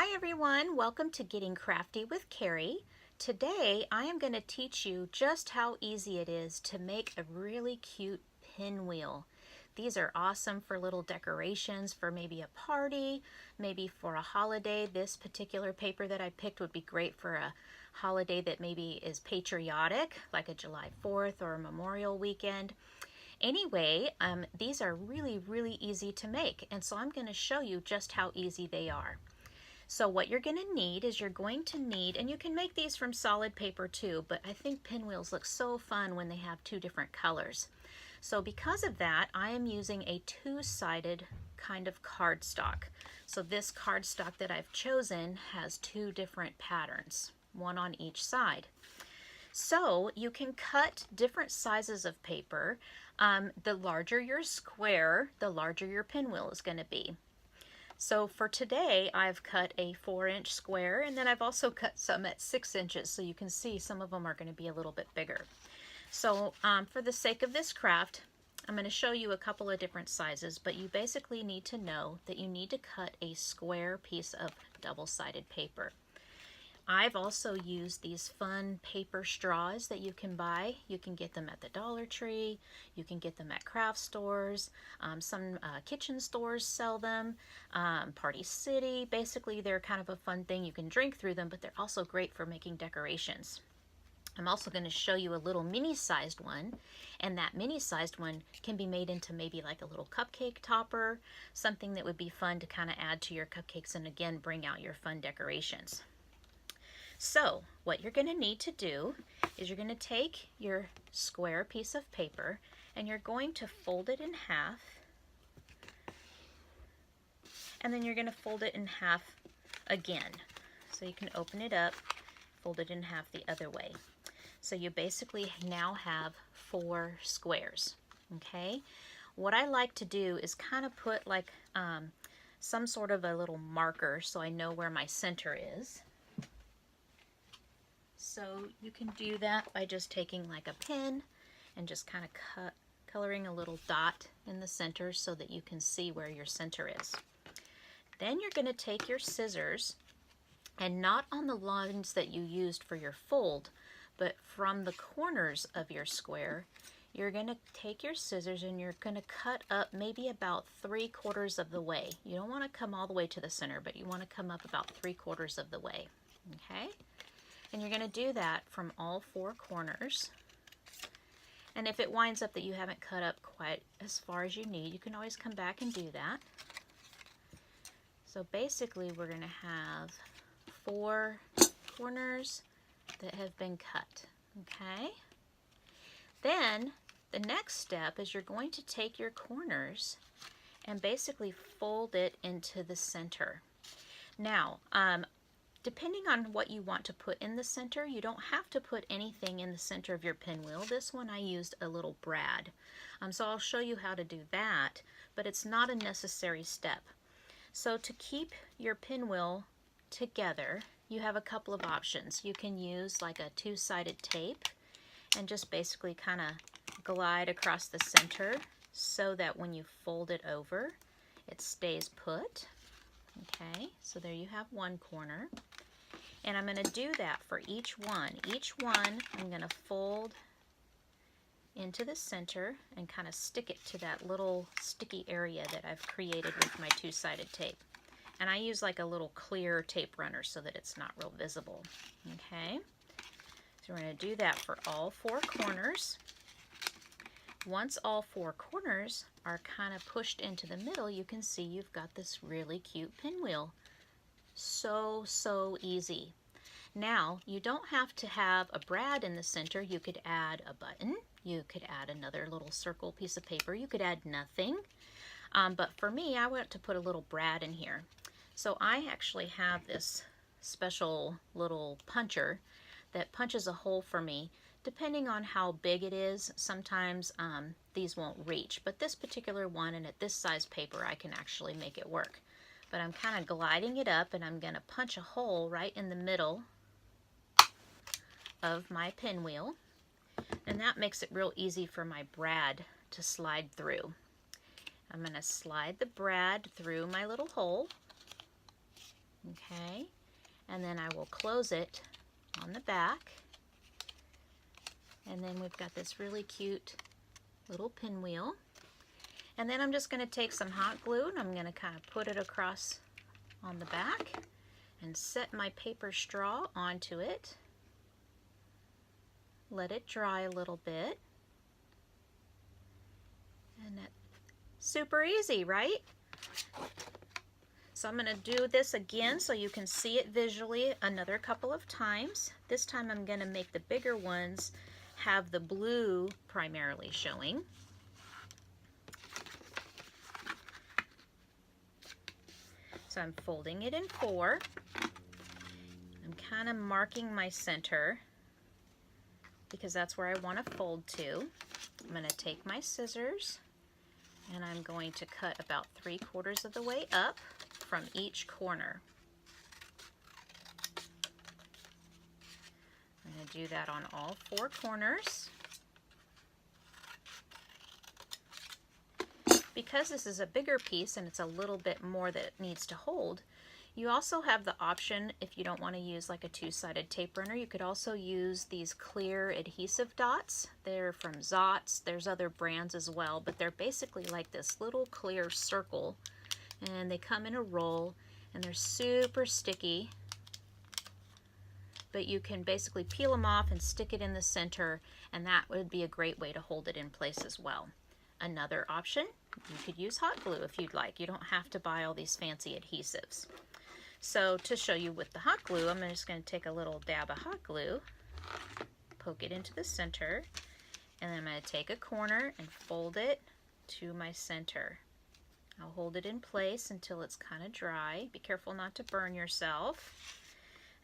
Hi everyone, welcome to Getting Crafty with Cari. Today I am going to teach you just how easy it is to make a really cute pinwheel. These are awesome for little decorations for maybe a party, maybe for a holiday. This particular paper that I picked would be great for a holiday that maybe is patriotic, like a July 4th or a Memorial weekend. Anyway, these are really easy to make, and so I'm going to show you just how easy they are. So what you're going to need is and you can make these from solid paper too, but I think pinwheels look so fun when they have two different colors. So because of that, I am using a two-sided kind of cardstock. So this cardstock that I've chosen has two different patterns, one on each side. So you can cut different sizes of paper. The larger your square, the larger your pinwheel is going to be. So for today, I've cut a 4-inch square, and then I've also cut some at 6 inches, so you can see some of them are going to be a little bit bigger. So for the sake of this craft, I'm going to show you a couple of different sizes, but you basically need to know that you need to cut a square piece of double-sided paper. I've also used these fun paper straws that you can buy. You can get them at the Dollar Tree, you can get them at craft stores, some kitchen stores sell them, Party City. Basically, they're kind of a fun thing. You can drink through them, but they're also great for making decorations. I'm also going to show you a little mini-sized one, and that mini-sized one can be made into maybe like a little cupcake topper, something that would be fun to kind of add to your cupcakes and again bring out your fun decorations. So what you're going to need to do is you're going to take your square piece of paper and you're going to fold it in half, and then you're going to fold it in half again. So you can open it up, fold it in half the other way. So you basically now have 4 squares. Okay? What I like to do is kind of put like some sort of a little marker so I know where my center is. So you can do that by just taking like a pen and just kind of coloring a little dot in the center so that you can see where your center is. Then you're going to take your scissors, and not on the lines that you used for your fold, but from the corners of your square, you're going to take your scissors and you're going to cut up maybe about 3/4 of the way. You don't want to come all the way to the center, but you want to come up about 3/4 of the way. Okay? And you're going to do that from all 4 corners. And if it winds up that you haven't cut up quite as far as you need, you can always come back and do that. So basically we're going to have 4 corners that have been cut. Okay? Then the next step is you're going to take your corners and basically fold it into the center. Now, depending on what you want to put in the center, you don't have to put anything in the center of your pinwheel. This one I used a little brad. So I'll show you how to do that, but it's not a necessary step. So to keep your pinwheel together, you have a couple of options. You can use like a 2-sided tape and just basically kind of glide across the center so that when you fold it over, it stays put. Okay, so there you have one corner. And I'm going to do that for each one. Each one I'm going to fold into the center and kind of stick it to that little sticky area that I've created with my 2-sided tape. And I use like a little clear tape runner so that it's not real visible. Okay, so we're going to do that for all 4 corners. Once all 4 corners are kind of pushed into the middle, you can see you've got this really cute pinwheel. So easy. Now, you don't have to have a brad in the center. You could add a button. You could add another little circle piece of paper. You could add nothing. But for me, I want to put a little brad in here. So I actually have this special little puncher that punches a hole for me. Depending on how big it is, sometimes these won't reach. But this particular one, and at this size paper, I can actually make it work. But I'm kind of gliding it up, and I'm going to punch a hole right in the middle of my pinwheel. And that makes it real easy for my brad to slide through. I'm going to slide the brad through my little hole. Okay, and then I will close it on the back. And then we've got this really cute little pinwheel. And then I'm just going to take some hot glue and I'm going to kind of put it across on the back and set my paper straw onto it. Let it dry a little bit. And that's super easy, right? So I'm going to do this again so you can see it visually another couple of times. This time I'm going to make the bigger ones have the blue primarily showing. So I'm folding it in 4. I'm kind of marking my center because that's where I want to fold to. I'm going to take my scissors and I'm going to cut about 3/4 of the way up from each corner. I'm going to do that on all 4 corners. Because this is a bigger piece and it's a little bit more that it needs to hold, you also have the option, if you don't want to use like a 2-sided tape runner, you could also use these clear adhesive dots. They're from Zots. There's other brands as well, but they're basically like this little clear circle, and they come in a roll and they're super sticky. But you can basically peel them off and stick it in the center, and that would be a great way to hold it in place as well. Another option, you could use hot glue if you'd like. You don't have to buy all these fancy adhesives. So to show you with the hot glue, I'm just going to take a little dab of hot glue, poke it into the center, and then I'm going to take a corner and fold it to my center. I'll hold it in place until it's kind of dry. Be careful not to burn yourself.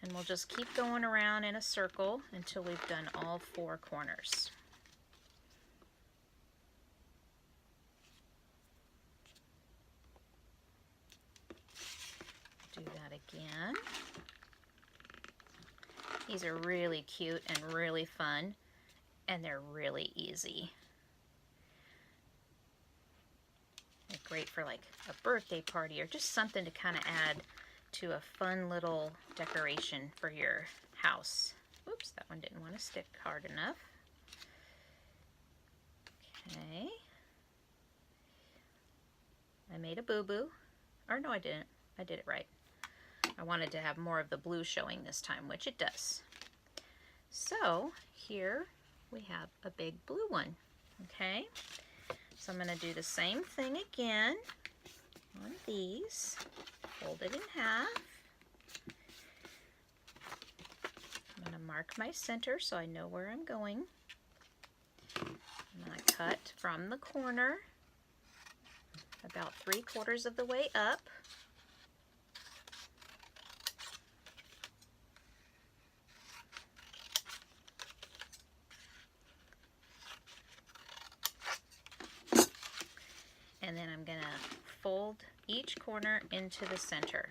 And we'll just keep going around in a circle until we've done all 4 corners. Do that again. These are really cute and really fun, and they're really easy. They're great for like a birthday party or just something to kind of add to a fun little decoration for your house. Oops, that one didn't want to stick hard enough. Okay. I made a boo-boo. Or no, I didn't. I did it right. I wanted to have more of the blue showing this time, which it does. So here we have a big blue one. Okay, so I'm going to do the same thing again on these. Fold it in half. I'm going to mark my center so I know where I'm going. I'm going to cut from the corner about 3/4 of the way up. And then I'm going to fold each corner into the center.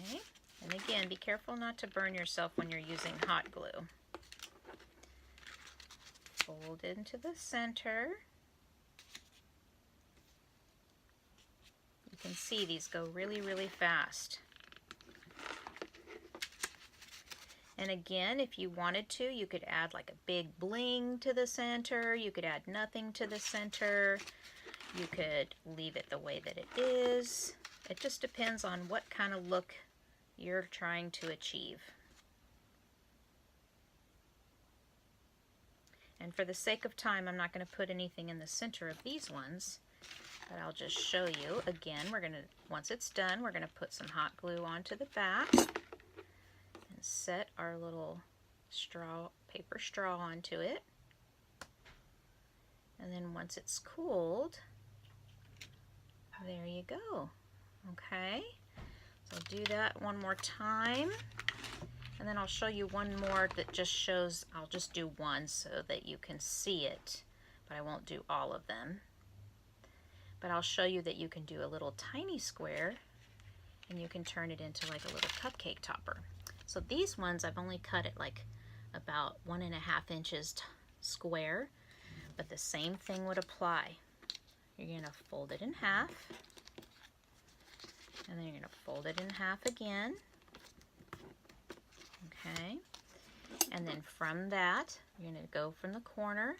Okay. And again, be careful not to burn yourself when you're using hot glue. Fold into the center. You can see these go really, really fast. And again, if you wanted to, you could add like a big bling to the center. You could add nothing to the center. You could leave it the way that it is. It just depends on what kind of look you're trying to achieve. And for the sake of time, I'm not going to put anything in the center of these ones, but I'll just show you. Again, once it's done, we're going to put some hot glue onto the back. Set our little paper straw onto it, and then once it's cooled, there you go. Okay, so I'll do that one more time, and then I'll show you one more that just shows. I'll just do one so that you can see it, but I won't do all of them. But I'll show you that you can do a little tiny square and you can turn it into like a little cupcake topper. So these ones I've only cut it like about 1.5 inches square, but the same thing would apply. You're going to fold it in half, and then you're going to fold it in half again. Okay, and then from that, you're going to go from the corner,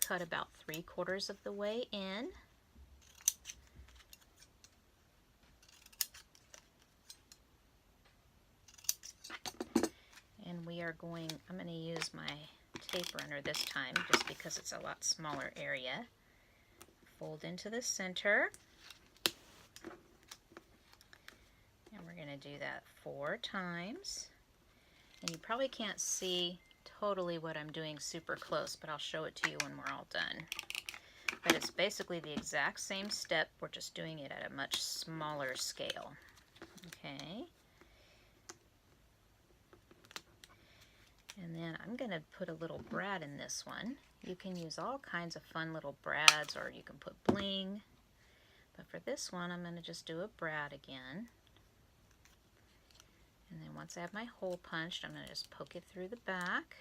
cut about 3/4 of the way in. And we are going, I'm going to use my tape runner this time just because it's a lot smaller area. Fold into the center. And we're going to do that 4 times. And you probably can't see totally what I'm doing super close, but I'll show it to you when we're all done. But it's basically the exact same step, we're just doing it at a much smaller scale. Okay. And then I'm going to put a little brad in this one. You can use all kinds of fun little brads, or you can put bling. But for this one, I'm going to just do a brad again. And then once I have my hole punched, I'm going to just poke it through the back.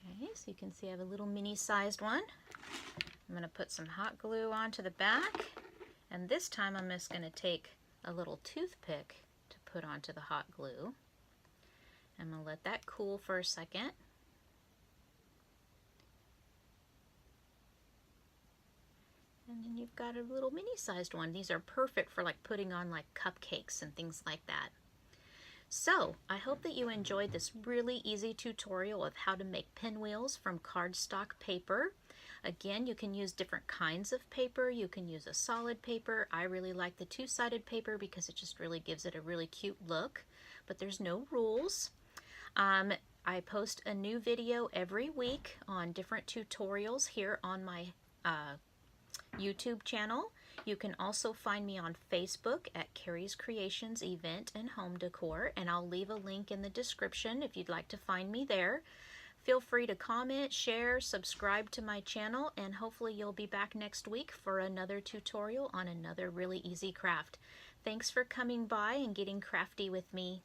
Okay, so you can see I have a little mini-sized one. I'm going to put some hot glue onto the back. And this time I'm just going to take a little toothpick to put onto the hot glue. I'm going to let that cool for a second. And then you've got a little mini-sized one. These are perfect for like putting on like cupcakes and things like that. So, I hope that you enjoyed this really easy tutorial of how to make pinwheels from cardstock paper. Again, you can use different kinds of paper. You can use a solid paper. I really like the two-sided paper because it just really gives it a really cute look. But there's no rules. I post a new video every week on different tutorials here on my YouTube channel. You can also find me on Facebook at Cari's Creations Event and Home Decor, and I'll leave a link in the description if you'd like to find me there. Feel free to comment, share, subscribe to my channel, and hopefully you'll be back next week for another tutorial on another really easy craft. Thanks for coming by and getting crafty with me.